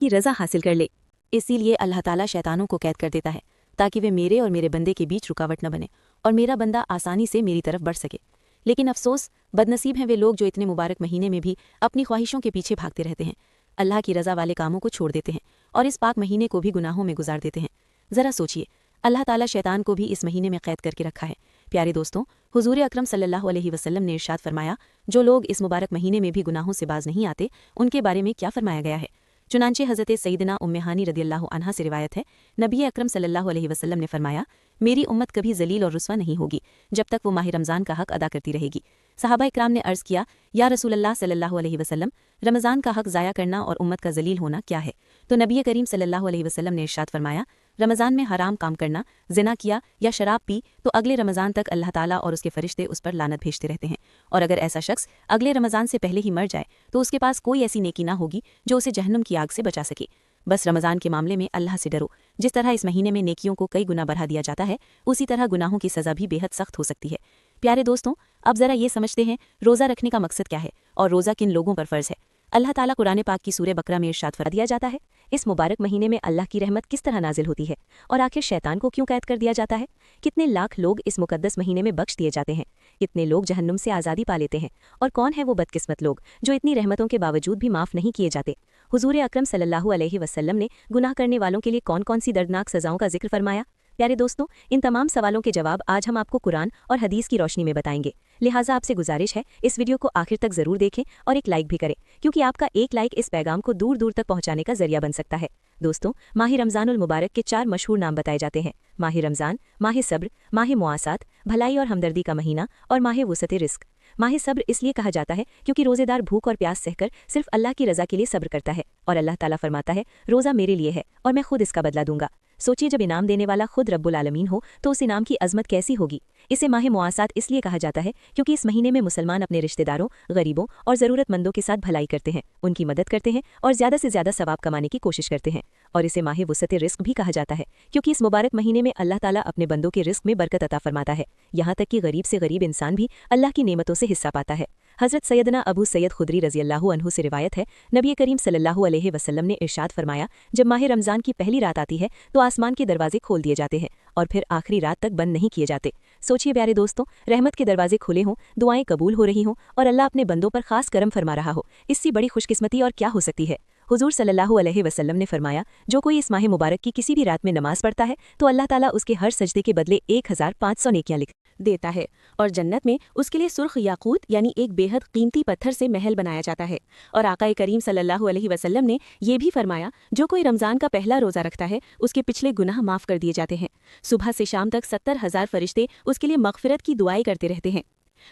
की रज़ा हासिल कर ले। इसीलिए अल्लाह ताला शैतानों को कैद कर देता है ताकि वे मेरे और मेरे बंदे के बीच रुकावट न बने और मेरा बंदा आसानी से मेरी तरफ बढ़ सके। लेकिन अफसोस, बदनसीब हैं वे लोग जो इतने मुबारक महीने में भी अपनी ख्वाहिशों के पीछे भागते रहते हैं, अल्लाह की रज़ा वाले कामों को छोड़ देते हैं और इस पाक महीने को भी गुनाहों में गुजार देते हैं। ज़रा सोचिए, अल्लाह ताला शैतान को भी इस महीने में कैद करके रखा है। प्यारे दोस्तों, हुजूर अकरम सल्लल्लाहु अलैहि वसल्लम ने इरशाद फरमाया, जो लोग इस मुबारक महीने में भी गुनाहों से बाज नहीं आते, उनके बारे में क्या फरमाया गया है। चुनांचे हज़रत सईदना उम्मे हानी रदियल्लाहु अन्हा से रिवायत है, नबी अकरम सल्लल्लाहु अलैहि वसल्लम ने फरमाया, मेरी उम्मत कभी जलील और रुस्वा नहीं होगी जब तक वो माह रमज़ान का हक अदा करती रहेगी। सहाबा इकराम ने अर्ज़ किया, या रसूलल्लाह सल्लल्लाहु अलैहि वसल्लम, रमज़ान का हक ज़ाया करना और उम्मत का जलील होना क्या है। तो नबी करीम सल्लल्लाहु अलैहि वसल्लम ने इरशाद फरमाया, रमज़ान में हराम काम करना, ज़िना किया या शराब पी तो अगले रमज़ान तक अल्लाह ताला और उसके फरिश्ते उस पर लानत भेजते रहते हैं, और अगर ऐसा शख्स अगले रमज़ान से पहले ही मर जाए तो उसके पास कोई ऐसी नेकी ना होगी जो उसे जहन्नुम की आग से बचा सके। बस रमज़ान के मामले में अल्लाह से डरो। जिस तरह इस महीने में नेकियों को कई गुना बढ़ा दिया जाता है, उसी तरह गुनाहों की सज़ा भी बेहद सख्त हो सकती है। प्यारे दोस्तों, अब ज़रा ये समझते हैं रोज़ा रखने का मकसद क्या है और रोज़ा किन लोगों पर फ़र्ज़ है। अल्लाह ताला कुरान पाक की सूरह बकरा में इरशाद फरमा दिया जाता है, इस मुबारक महीने में अल्लाह की रहमत किस तरह नाजिल होती है और आखिर शैतान को क्यों कैद कर दिया जाता है। कितने लाख लोग इस मुकद्दस महीने में बख्श दिए जाते हैं, कितने लोग जहन्नुम से आज़ादी पा लेते हैं, और कौन है वो बदकिस्मत लोग जो इतनी रहमतों के बावजूद भी माफ़ नहीं किए जाते। हुजूर अकरम सल्लल्लाहु अलैहि वसल्लम ने गुनाह करने वालों के लिए कौन कौन सी दर्दनाक सज़ाओं का जिक्र फरमाया। प्यारे दोस्तों, इन तमाम सवालों के जवाब आज हम आपको कुरान और हदीस की रोशनी में बताएंगे। लिहाजा आपसे गुजारिश है, इस वीडियो को आखिर तक ज़रूर देखें और एक लाइक भी करें, क्योंकि आपका एक लाइक इस पैगाम को दूर दूर तक पहुंचाने का जरिया बन सकता है। दोस्तों, माह रमज़ानुल मुबारक के 4 मशहूर नाम बताए जाते हैं: माह रमज़ान, माह सब्र, माह मुआसात, भलाई और हमदर्दी का महीना, और माह वुसअत रिस्क। माह सब्र इसलिए कहा जाता है क्योंकि रोज़ेदार भूख और प्यास सहकर सिर्फ अल्लाह की रज़ा के लिए सब्र करता है, और अल्लाह ताला फरमाता है, रोज़ा मेरे लिए है और मैं खुद इसका बदला दूंगा। सोचिए, जब इनाम देने वाला खुद रब्बुल आलमीन हो तो उस इनाम की अजमत कैसी होगी। इसे माह मुआसात इसलिए कहा जाता है क्योंकि इस महीने में मुसलमान अपने रिश्तेदारों, गरीबों और ज़रूरतमंदों के साथ भलाई करते हैं, उनकी मदद करते हैं और ज़्यादा से ज़्यादा सवाब कमाने की कोशिश करते हैं। और इसे माह वुसअत रिस्क भी कहा जाता है क्योंकि इस मुबारक महीने में अल्लाह ताला अपने बंदों के रिस्क में बरकत अता फरमाता है, यहाँ तक कि गरीब से गरीब इंसान भी अल्लाह की नेमतों से हिस्सा पाता है। हज़रत सैयदना अबू सैयद खुदरी रज़ियल्लाहु अन्हु से रिवायत है, नबी करीम सल्लल्लाहु अलैहि वसल्लम ने इरशाद फरमाया, जब माह रमज़ान की पहली रात आती है तो आसमान के दरवाजे खोल दिए जाते हैं और फिर आखिरी रात तक बंद नहीं किए जाते। सोचिए प्यारे दोस्तों, रहमत के दरवाजे खुले हों, दुआएं कबूल हो रही हों और अल्लाह अपने बंदों पर खास करम फरमा रहा हो, इससे बड़ी खुशकिस्मती और क्या हो सकती है। हुजूर सल्लल्लाहु अलैहि वसल्लम ने फरमाया, जो कोई इस माह मुबारक की किसी भी रात में नमाज पढ़ता है तो अल्लाह ताला उसके हर सजदे के बदले 1500 नेकियां लिख देता है, और जन्नत में उसके लिए सुर्ख याकूत यानी एक बेहद कीमती पत्थर से महल बनाया जाता है। और आका करीम सल्लल्लाहु अलैहि वसल्लम ने यह भी फरमाया, जो कोई रमज़ान का पहला रोज़ा रखता है उसके पिछले गुनाह माफ़ कर दिए जाते हैं। सुबह से शाम तक 70,000 फरिश्ते उसके लिए मग़फ़िरत की दुआएं करते रहते हैं,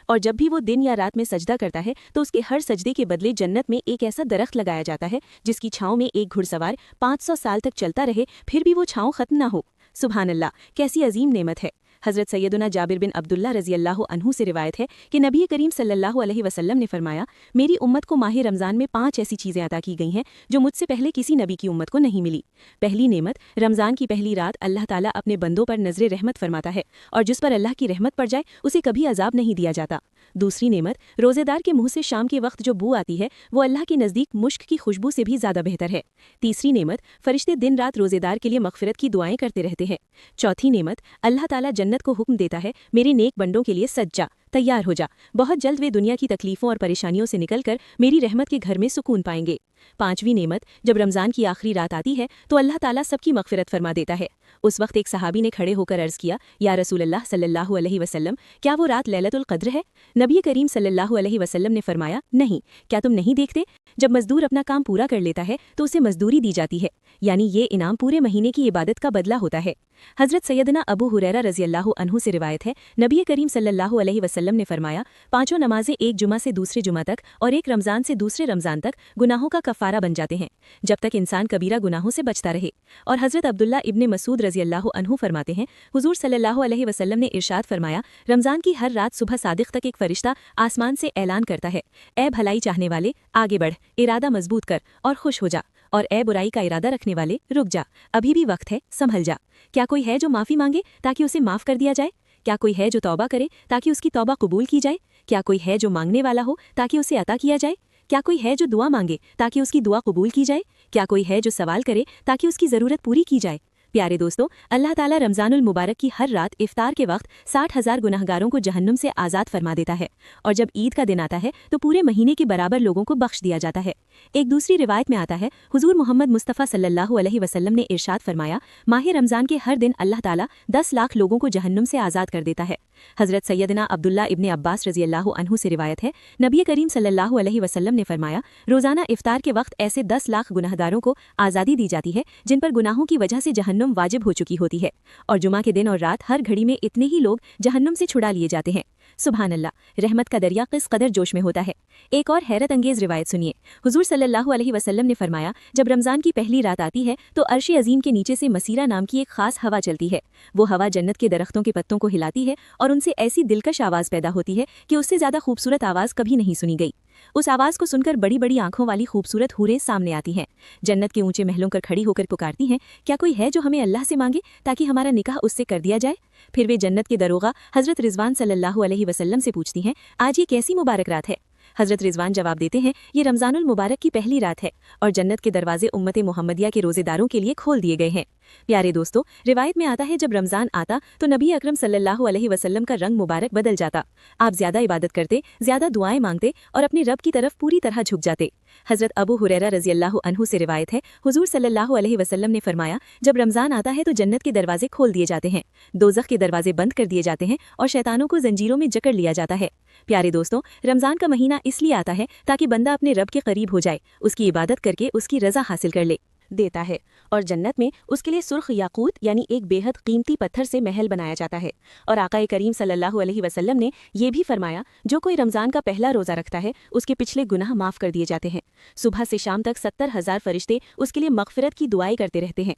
और जब भी वो दिन या रात में सजदा करता है तो उसके हर सजदे के बदले जन्नत में एक ऐसा दरख्त लगाया जाता है जिसकी छाँव में एक घुड़सवार 500 साल तक चलता रहे, फिर भी वो छाँव खत्म ना हो। सुभान अल्लाह, कैसी अजीम नेमत है। हज़रत सैयदना जाबिर बिन अब्दुल्ला रज़ियल्लाहु अन्हु से रिवायत है कि नबी करीम सल्लल्लाहु अलैहि वसल्लम ने फरमाया, मेरी उम्मत को माह रमज़ान में 5 ऐसी चीज़ें अता की गई हैं जो मुझसे पहले किसी नबी की उम्मत को नहीं मिली। पहली नेमत, रमज़ान की पहली रात अल्लाह ताला अपने बंदों पर नज़र रहमत फरमाता है, और जिस पर अल्लाह की रहमत पड़ जाए उसे कभी अजाब नहीं दिया जाता। दूसरी नेमत, रोज़ेदार के मुंह से शाम के वक्त जो बू आती है वो अल्लाह के नज़दीक मुश्क की खुशबू से भी ज़्यादा बेहतर है। तीसरी नेमत, फरिश्ते दिन रात रोज़ेदार के लिए मग़फ़िरत की दुआएं करते रहते हैं। चौथी नेमत, अल्लाह ताला जन्नत को हुक्म देता है, मेरे नेक बंदों के लिए सज जा, तैयार हो जा, बहुत जल्द वे दुनिया की तकलीफ़ों और परेशानियों से निकलकर मेरी रहमत के घर में सुकून पाएंगे। पांचवी नेमत, जब रमज़ान की आखिरी रात आती है तो अल्लाह ताला सबकी मग़फ़िरत फरमा देता है। उस वक्त एक सहाबी ने खड़े होकर अर्ज़ किया, या रसूलल्लाह सल्लल्लाहु अलैहि वसल्लम, क्या वो रात लैलतुल क़द्र है? नबी करीम सल्लल्लाहु अलैहि वसल्लम ने फरमाया, नहीं, क्या तुम नहीं देखते, जब मज़दूर अपना काम पूरा कर लेता है तो उसे मज़दूरी दी जाती है, यानी ये इनाम पूरे महीने की इबादत का बदला होता है। हज़रत सैयदना अबू हुरैरा रज़ियल्लाहु अन्हु से रिवायत है, नबी करीम सल्लल्लाहु अलैहि वसल्लम ने फरमाया, 5 नमाजें एक जुमा से दूसरे जुमा तक और एक रमज़ान से दूसरे रमज़ान तक गुनाहों का कफ़ारा बन जाते हैं, जब तक इंसान कबीरा गुनाहों से बचता रहे। और हज़रत अब्दुल्ला इब्ने मसूद रज़ियल्लाहु अन्हु फरमाते हैं, हुज़ूर सल्लल्लाहु अलैहि वसल्लम ने इरशाद फरमाया, रमज़ान की हर रात सुबह सादिक़ तक एक फ़रिश्ता आसमान से ऐलान करता है, ए भलाई चाहने वाले आगे बढ़, इरादा मजबूत कर और खुश हो जा, और ए बुराई का इरादा रखने वाले रुक जा, अभी भी वक्त है, संभल जा। क्या कोई है जो माफ़ी मांगे ताकि उसे माफ़ कर दिया जाए? क्या कोई है जो तौबा करे ताकि उसकी तौबा कबूल की जाए? क्या कोई है जो मांगने वाला हो ताकि उसे अता किया जाए? क्या कोई है जो दुआ मांगे ताकि उसकी दुआ कबूल की जाए? کیا کوئی ہے جو سوال کرے تاکہ اس کی ضرورت پوری کی جائے؟ پیارے دوستو، اللہ تعالیٰ رمضان المبارک کی ہر رات افطار کے وقت 60,000 گناہگاروں کو جہنم سے آزاد فرما دیتا ہے، اور جب عید کا دن آتا ہے تو پورے مہینے کے برابر لوگوں کو بخش دیا جاتا ہے۔ ایک دوسری روایت میں آتا ہے، حضور محمد مصطفیٰ صلی اللہ علیہ وسلم نے ارشاد فرمایا، ماہ رمضان کے ہر دن اللہ تعالیٰ 10 لاکھ لوگوں کو جہنم سے آزاد کر دیتا ہے۔ حضرت سیدنا عبداللہ ابن عباس رضی اللہ عنہ سے روایت ہے، نبی کریم صلی اللہ علیہ وسلم نے فرمایا، روزانہ افطار کے وقت ایسے 10 لاکھ گناہگاروں کو آزادی دی جاتی ہے جن پر گناہوں کی وجہ سے جہنم واجب ہو چکی ہوتی ہے، اور جمعہ کے دن اور رات ہر گھڑی میں اتنے ہی لوگ جہنم سے چھڑا لیے جاتے ہیں۔ سبحان اللہ، رحمت کا دریا کس قدر جوش میں ہوتا ہے۔ ایک اور حیرت انگیز روایت سنیے، حضور صلی اللہ علیہ وسلم نے فرمایا، جب رمضان کی پہلی رات آتی ہے تو عرش عظیم کے نیچے سے مسیرہ نام کی ایک خاص ہوا چلتی ہے۔ وہ ہوا جنت کے درختوں کے پتوں کو ہلاتی ہے اور ان سے ایسی دلکش آواز پیدا ہوتی ہے کہ اس سے زیادہ خوبصورت آواز کبھی نہیں سنی گئی۔ اس آواز کو سن کر بڑی بڑی آنکھوں والی خوبصورت حوریں سامنے آتی ہیں، جنت کے اونچے محلوں پر کھڑی ہو کر پکارتی ہیں، کیا کوئی ہے جو ہمیں اللہ سے مانگے تاکہ ہمارا نکاح اس سے کر دیا جائے؟ پھر وہ جنت کے دروغہ حضرت رضوان صلی اللہ علیہ وسلم سے پوچھتی ہیں، آج یہ کیسی مبارک رات ہے؟ حضرت رضوان جواب دیتے ہیں، یہ رمضان المبارک کی پہلی رات ہے اور جنت کے دروازے امت محمدیہ کے روزے داروں کے لیے کھول دیے گئے ہیں۔ پیارے دوستو، روایت میں آتا ہے، جب رمضان آتا تو نبی اکرم صلی اللہ علیہ وسلم کا رنگ مبارک بدل جاتا، آپ زیادہ عبادت کرتے، زیادہ دعائیں مانگتے اور اپنے رب کی طرف پوری طرح جھک جاتے۔ حضرت ابو ہریرہ رضی اللہ عنہ سے روایت ہے، حضور صلی اللہ علیہ وسلم نے فرمایا، جب رمضان آتا ہے تو جنت کے دروازے کھول دیے جاتے ہیں، دوزخ کے دروازے بند کر دیے جاتے ہیں اور شیطانوں کو زنجیروں میں جکڑ لیا جاتا ہے۔ پیارے دوستو، رمضان کا مہینہ اس لیے آتا ہے تاکہ بندہ اپنے رب کے قریب ہو جائے، اس کی عبادت کر کے اس کی رضا حاصل کر لے دیتا ہے، اور جنت میں اس کے لیے سرخ یاقوت یعنی ایک بے حد قیمتی پتھر سے محل بنایا جاتا ہے۔ اور آقا کریم صلی اللہ علیہ وسلم نے یہ بھی فرمایا، جو کوئی رمضان کا پہلا روزہ رکھتا ہے اس کے پچھلے گناہ معاف کر دیے جاتے ہیں۔ صبح سے شام تک 70,000 فرشتے اس کے لیے مغفرت کی دعائیں کرتے رہتے ہیں،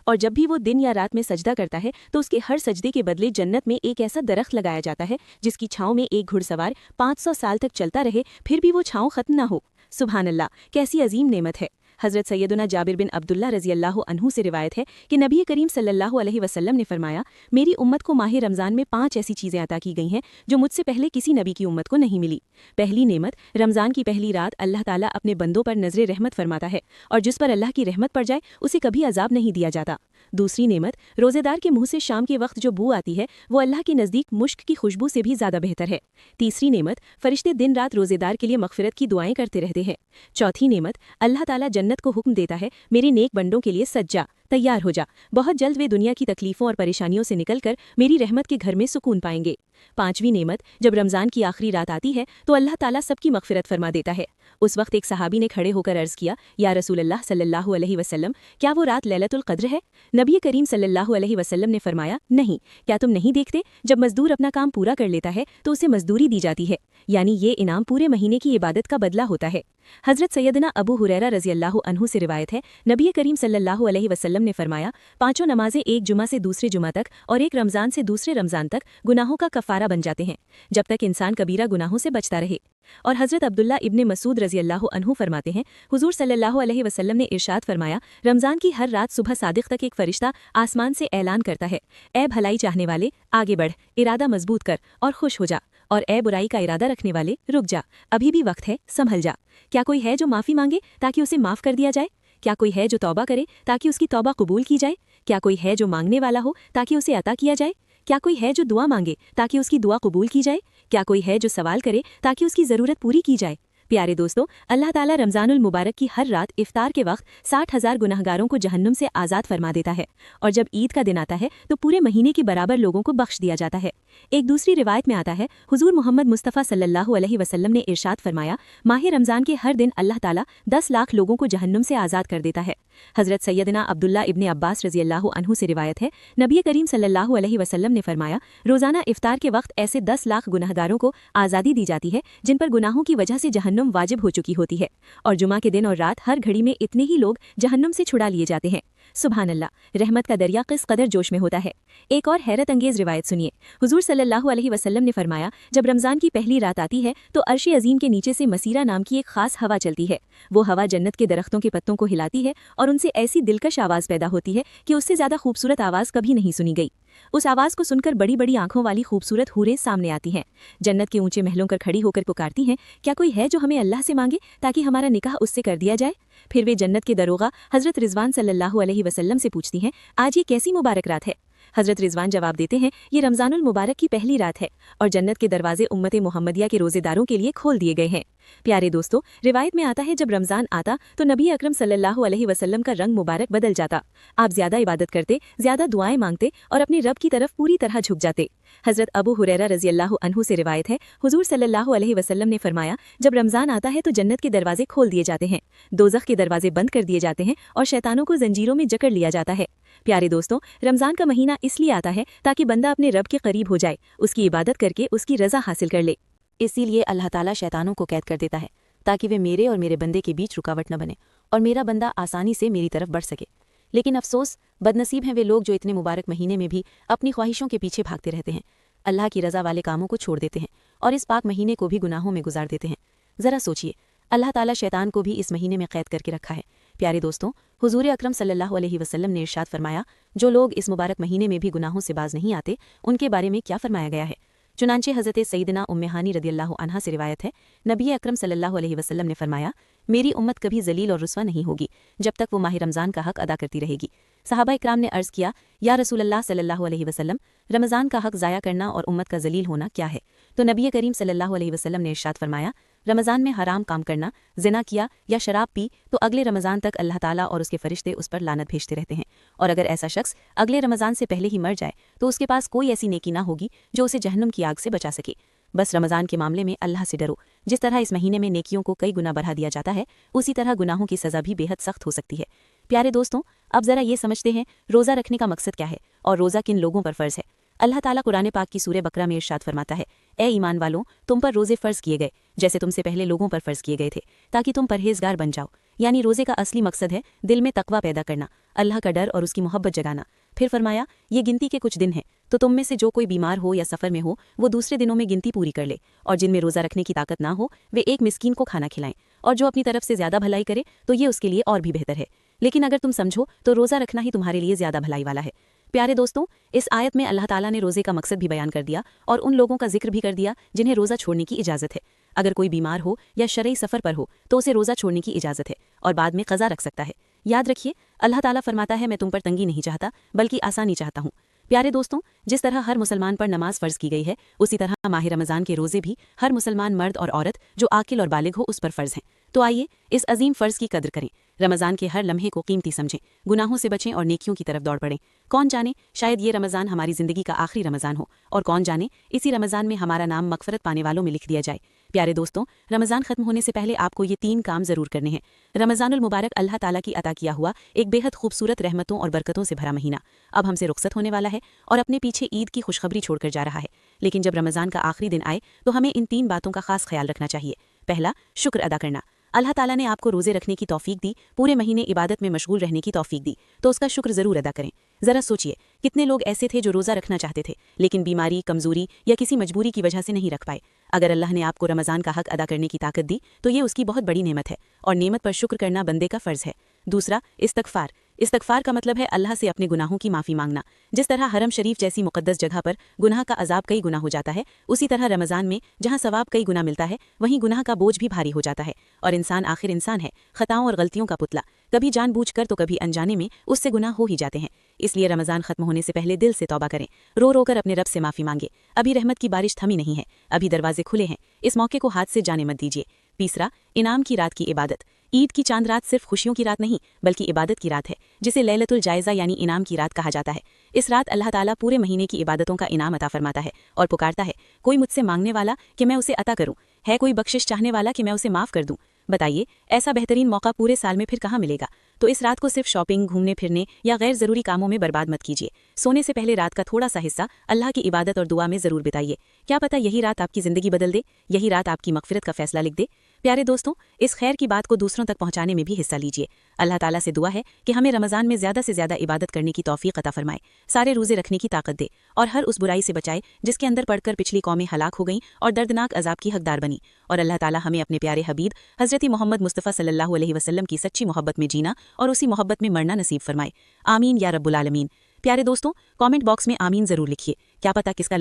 اور جب بھی وہ دن یا رات میں سجدہ کرتا ہے تو اس کے ہر سجدے کے بدلے جنت میں ایک ایسا درخت لگایا جاتا ہے جس کی چھاؤں میں ایک گھڑ سوار 500 سال تک چلتا رہے، پھر بھی وہ چھاؤں ختم نہ ہو۔ سبحان اللہ، کیسی عظیم نعمت ہے۔ حضرت سیدنا جابر بن عبداللہ رضی اللہ عنہ سے روایت ہے کہ نبی کریم صلی اللہ علیہ وسلم نے فرمایا، میری امت کو ماہ رمضان میں 5 ایسی چیزیں عطا کی گئی ہیں جو مجھ سے پہلے کسی نبی کی امت کو نہیں ملی۔ پہلی نعمت، رمضان کی پہلی رات اللہ تعالیٰ اپنے بندوں پر نظر رحمت فرماتا ہے، اور جس پر اللہ کی رحمت پڑ جائے اسے کبھی عذاب نہیں دیا جاتا۔ دوسری نعمت، روزے دار کے منہ سے شام کے وقت جو بو آتی ہے وہ اللہ کے نزدیک مشک کی خوشبو سے بھی زیادہ بہتر ہے۔ تیسری نعمت، فرشتے دن رات روزے دار کے لیے مغفرت کی دعائیں کرتے رہتے ہیں۔ چوتھی نعمت، اللہ تعالیٰ جنت کو حکم دیتا ہے، میرے نیک بندوں کے لیے سج جا، تیار ہو جا، بہت جلد وہ دنیا کی تکلیفوں اور پریشانیوں سے نکل کر میری رحمت کے گھر میں سکون پائیں گے۔ پانچویں نعمت، جب رمضان کی آخری رات آتی ہے تو اللہ تعالیٰ سب کی مغفرت فرما دیتا ہے۔ اس وقت ایک صحابی نے کھڑے ہو کر عرض کیا، یا رسول اللہ صلی اللہ علیہ وسلم، کیا وہ رات لیلۃ القدر ہے؟ نبی کریم صلی اللہ علیہ وسلم نے فرمایا، نہیں، کیا تم نہیں دیکھتے، جب مزدور اپنا کام پورا کر لیتا ہے تو اسے مزدوری دی جاتی ہے، یعنی یہ انعام پورے مہینے کی عبادت کا بدلہ ہوتا ہے۔ حضرت سیدنا ابو ہریرہ رضی اللہ عنہ سے روایت ہے، نبی کریم صلی اللہ علیہ وسلم نے فرمایا، 5 نمازیں ایک جمعہ سے دوسرے جمعہ تک اور ایک رمضان سے دوسرے رمضان تک گناہوں کا کفارہ بن جاتے ہیں، جب تک انسان کبیرہ گناہوں سے بچتا رہے۔ اور حضرت عبداللہ ابن مسعود رضی اللہ عنہ فرماتے ہیں، حضور صلی اللہ علیہ وسلم نے ارشاد فرمایا، رمضان کی ہر رات صبح صادق تک ایک فرشتہ آسمان سے اعلان کرتا ہے، اے بھلائی چاہنے والے، آگے بڑھ، ارادہ مضبوط کر اور خوش ہو جا، اور اے برائی کا ارادہ رکھنے والے، رک جا، ابھی بھی وقت ہے، سنبھل جا۔ کیا کوئی ہے جو معافی مانگے تاکہ اسے معاف کر دیا جائے؟ کیا کوئی ہے جو توبہ کرے تاکہ اس کی توبہ قبول کی جائے؟ کیا کوئی ہے جو مانگنے والا ہو تاکہ اسے عطا کیا جائے؟ کیا کوئی ہے جو دعا مانگے تاکہ اس کی دعا قبول کی جائے؟ کیا کوئی ہے جو سوال کرے تاکہ اس کی ضرورت پوری کی جائے؟ پیارے دوستو، اللہ تعالیٰ رمضان المبارک کی ہر رات افطار کے وقت 60,000 گناہگاروں کو جہنم سے آزاد فرما دیتا ہے، اور جب عید کا دن آتا ہے تو پورے مہینے کے برابر لوگوں کو بخش دیا جاتا ہے۔ ایک دوسری روایت میں آتا ہے، حضور محمد مصطفیٰ صلی اللہ علیہ وسلم نے ارشاد فرمایا، ماہ رمضان کے ہر دن اللہ تعالیٰ 10 لاکھ لوگوں کو جہنم سے آزاد کر دیتا ہے۔ حضرت سیدنا عبداللہ ابن عباس رضی اللہ عنہ سے روایت ہے، نبی کریم صلی اللہ علیہ وسلم نے فرمایا، روزانہ افطار کے وقت ایسے 10 لاکھ گناہگاروں کو آزادی دی جاتی ہے جن پر گناہوں کی وجہ سے جہنم واجب ہو چکی ہوتی ہے، اور جمعہ کے دن اور رات ہر گھڑی میں اتنے ہی لوگ جہنم سے چھڑا لیے جاتے ہیں۔ سبحان اللہ، رحمت کا دریا کس قدر جوش میں ہوتا ہے۔ ایک اور حیرت انگیز روایت سنیے، حضور صلی اللہ علیہ وسلم نے فرمایا، جب رمضان کی پہلی رات آتی ہے تو عرش عظیم کے نیچے سے مسیرہ نام کی ایک خاص ہوا چلتی ہے۔ وہ ہوا جنت کے درختوں کے پتوں کو ہلاتی ہے اور ان سے ایسی دلکش آواز پیدا ہوتی ہے کہ اس سے زیادہ خوبصورت آواز کبھی نہیں سنی گئی۔ उस आवाज़ को सुनकर बड़ी बड़ी आंखों वाली खूबसूरत हूरें सामने आती हैं। जन्नत के ऊंचे महलों पर खड़ी होकर पुकारती हैं, क्या कोई है जो हमें अल्लाह से मांगे ताकि हमारा निकाह उससे कर दिया जाए। फिर वे जन्नत के दरोगा हज़रत रिजवान सल्लल्लाहु अलैहि वसल्लम से पूछती हैं, आज ये कैसी मुबारक रात है। हज़रत रिजवान जवाब देते हैं, ये रमज़ानुल मुबारक की पहली रात है और जन्नत के दरवाजे उम्मत मोहम्मदिया के रोज़ेदारों के लिए खोल दिए गए हैं। प्यारे दोस्तों, रिवायत में आता है जब रमज़ान आता तो नबी अकरम सल्लल्लाहु अलैहि वसल्लम का रंग मुबारक बदल जाता। आप ज़्यादा इबादत करते, ज़्यादा दुआएं मांगते और अपने रब की तरफ पूरी तरह झुक जाते। हज़रत अबू हुरैरा रज़ियल्लाहु अन्हु से रिवायत है, हुज़ूर सल्लल्लाहु अलैहि वसल्लम ने फरमाया, जब रमज़ान आता है तो जन्नत के दरवाजे खोल दिए जाते हैं, दोज़ख के दरवाजे बंद कर दिए जाते हैं और शैतानों को जंजीरों में जकड़ लिया जाता है। प्यारे दोस्तों, रमज़ान का महीना इसलिए आता है ताकि बंदा अपने रब के करीब हो जाए, उसकी इबादत करके उसकी रज़ा हासिल कर ले। इसीलिए अल्लाह ताला शैतानों को कैद कर देता है ताकि वे मेरे और मेरे बंदे के बीच रुकावट न बने और मेरा बंदा आसानी से मेरी तरफ बढ़ सके। लेकिन अफसोस, बदनसीब हैं वे लोग जो इतने मुबारक महीने में भी अपनी ख्वाहिशों के पीछे भागते रहते हैं, अल्लाह की रज़ा वाले कामों को छोड़ देते हैं और इस पाक महीने को भी गुनाहों में गुजार देते हैं। ज़रा सोचिए, अल्लाह ताला शैतान को भी इस महीने में कैद करके रखा है। प्यारे दोस्तों, हुज़ूर अकरम सल्लल्लाहु अलैहि वसल्लम ने इरशाद फरमाया, जो लोग इस मुबारक महीने में भी गुनाहों से बाज नहीं आते, उनके बारे में क्या फरमाया गया है। चुनांचे हज़रत सईदना उम्मे हानी रदियल्लाहु अन्हा से रिवायत है, नबी अकरम सल्लल्लाहु अलैहि वसल्लम ने फरमाया, मेरी उम्मत कभी जलील और रुस्वा नहीं होगी जब तक वो माह रमज़ान का हक अदा करती रहेगी। सहाबा इकराम ने अर्ज़ किया, या रसूलल्लाह सल्लल्लाहु अलैहि वसल्लम, रमज़ान का हक ज़ाया करना और उम्मत का जलील होना क्या है। तो नबी करीम सल्लल्लाहु अलैहि वसल्लम ने इरशाद फरमाया, रमज़ान में हराम काम करना, ज़िना किया या शराब पी तो अगले रमज़ान तक अल्लाह ताला और उसके फरिश्ते उस पर लानत भेजते रहते हैं, और अगर ऐसा शख्स अगले रमज़ान से पहले ही मर जाए तो उसके पास कोई ऐसी नेकी ना होगी जो उसे जहन्नुम की आग से बचा सके। बस रमज़ान के मामले में अल्लाह से डरो। जिस तरह इस महीने में नेकियों को कई गुना बढ़ा दिया जाता है, उसी तरह गुनाहों की सज़ा भी बेहद सख्त हो सकती है। प्यारे दोस्तों, अब ज़रा ये समझते हैं रोज़ा रखने का मकसद क्या है और रोज़ा किन लोगों पर फ़र्ज़ है। अल्लाह ताला कुरान पाक की सूरह बकरा में इरशाद फरमाता है, ए ईमान वालों, तुम पर रोज़े फ़र्ज़ किए गए जैसे तुमसे पहले लोगों पर फ़र्ज़ किए गए थे, ताकि तुम परहेज़गार बन जाओ। यानी रोज़े का असली मकसद है दिल में तकवा पैदा करना, अल्लाह का डर और उसकी मोहब्बत जगाना। फिर फरमाया, ये गिनती के कुछ दिन हैं, तो तुम में से जो कोई बीमार हो या सफ़र में हो वो दूसरे दिनों में गिनती पूरी कर ले, और जिनमें रोज़ा रखने की ताकत ना हो वे एक मिस्कीन को खाना खिलाएं, और जो अपनी तरफ से ज़्यादा भलाई करे तो ये उसके लिए और भी बेहतर है। लेकिन अगर तुम समझो तो रोज़ा रखना ही तुम्हारे लिए ज़्यादा भलाई वाला है। प्यारे दोस्तों, इस आयत में अल्लाह ताला ने रोज़े का मकसद भी बयान कर दिया और उन लोगों का जिक्र भी कर दिया जिन्हें रोज़ा छोड़ने की इजाज़त है। अगर कोई बीमार हो या शरई सफ़र पर हो तो उसे रोज़ा छोड़ने की इजाज़त है और बाद में क़ज़ा रख सकता है। याद रखिए, अल्लाह ताला फरमाता है, मैं तुम पर तंगी नहीं चाहता बल्कि आसानी चाहता हूँ। प्यारे दोस्तों, जिस तरह हर मुसलमान पर नमाज फ़र्ज़ की गई है, उसी तरह माह रमज़ान के रोज़े भी हर मुसलमान मर्द और औरत जो आकिल और बालिग हो उस पर फ़र्ज़ हैं। तो आइए इस अजीम फ़र्ज़ की कद्र करें, रमज़ान के हर लम्हे को कीमती समझें, गुनाहों से बचें और नेकियों की तरफ दौड़ पड़ें। कौन जाने शायद ये रमज़ान हमारी ज़िंदगी का आखिरी रमज़ान हो, और कौन जाने इसी रमज़ान में हमारा नाम मग़फ़िरत पाने वालों में लिख दिया जाए। प्यारे दोस्तों, रमज़ान ख़त्म होने से पहले आपको ये 3 काम ज़रूर करने हैं। रमज़ानुल मुबारक अल्लाह ताला की अता किया हुआ एक बेहद खूबसूरत रहमतों और बरकतों से भरा महीना अब हमसे रुखसत होने वाला है और अपने पीछे ईद की खुशखबरी छोड़कर जा रहा है। लेकिन जब रमज़ान का आखिरी दिन आए तो हमें इन 3 बातों का खास ख्याल रखना चाहिए। पहला, शुक्र अदा करना। अल्लाह ताला ने आपको रोज़े रखने की तौफीक दी, पूरे महीने इबादत में मशगूल रहने की तौफीक दी, तो उसका शुक्र ज़रूर अदा करें। ज़रा सोचिए, कितने लोग ऐसे थे जो रोज़ा रखना चाहते थे लेकिन बीमारी, कमज़ोरी या किसी मजबूरी की वजह से नहीं रख पाए। अगर अल्लाह ने आपको रमज़ान का हक अदा करने की ताकत दी तो ये उसकी बहुत बड़ी नेमत है और नेमत पर शुक्र करना बंदे का फ़र्ज़ है। दूसरा, इस्तग़फ़ार। इस्तग़फ़ार का मतलब है अल्लाह से अपने गुनाहों की माफ़ी मांगना। जिस तरह हरम शरीफ जैसी मुक़द्दस जगह पर गुनाह का अज़ाब कई गुना हो जाता है, उसी तरह रमज़ान में जहाँ सवाब कई गुना मिलता है वहीं गुनाह का बोझ भी भारी हो जाता है। और इंसान आखिर इंसान है, ख़ताओं और गलतियों का पुतला, कभी जानबूझकर तो कभी अनजाने में उससे गुनाह हो ही जाते हैं। इसलिए रमज़ान ख़त्म होने से पहले दिल से तौबा करें, रो रो कर अपने रब से माफ़ी मांगे। अभी रहमत की बारिश थमी नहीं है, अभी दरवाजे खुले हैं, इस मौके को हाथ से जाने मत दीजिए। तीसरा, इनाम की रात की इबादत। ईद की चांद रात सिर्फ खुशियों की रात नहीं बल्कि इबादत की रात है, जिसे लैलतुल जायज़ा यानी इनाम की रात कहा जाता है। इस रात अल्लाह ताला पूरे महीने की इबादतों का इनाम अता फरमाता है और पुकारता है, कोई मुझसे मांगने वाला कि मैं उसे अता करूं, है कोई बख्शिश चाहने वाला कि मैं उसे माफ़ कर दूं। बताइए, ऐसा बेहतरीन मौका पूरे साल में फिर कहाँ मिलेगा। तो इस रात को सिर्फ शॉपिंग, घूमने फिरने या गैर ज़रूरी कामों में बर्बाद मत कीजिए। सोने से पहले रात का थोड़ा सा हिस्सा अल्लाह की इबादत और दुआ में ज़रूर बिताइए। क्या पता यही रात आपकी ज़िंदगी बदल दे, यही रात आपकी मग़फ़िरत का फ़ैसला लिख दे। प्यारे दोस्तों, इस खैर की बात को दूसरों तक पहुंचाने में भी हिस्सा लीजिए। अल्लाह ताला से दुआ है कि हमें रमज़ान में ज़्यादा से ज़्यादा इबादत करने की तौफीक अता फरमाए, सारे रोज़े रखने की ताकत दे और हर उस बुराई से बचाए जिसके अंदर पड़कर पिछली कौमें हलाक हो गईं और दर्दनाक अजाब की हकदार बनी। और अल्लाह ताला हमें अपने प्यारे हबीब हज़रत मोहम्मद मुस्तफ़ा सल्लल्लाहु अलैहि वसल्लम की सच्ची मोहब्बत में जीना और उसी मोहब्बत में मरना नसीब फरमाए। आमीन या रब्बुल आलमीन। پیارے دوستوں، کامنٹ باکس میں آمین ضرور لکھیے، کیا پتہ کس کا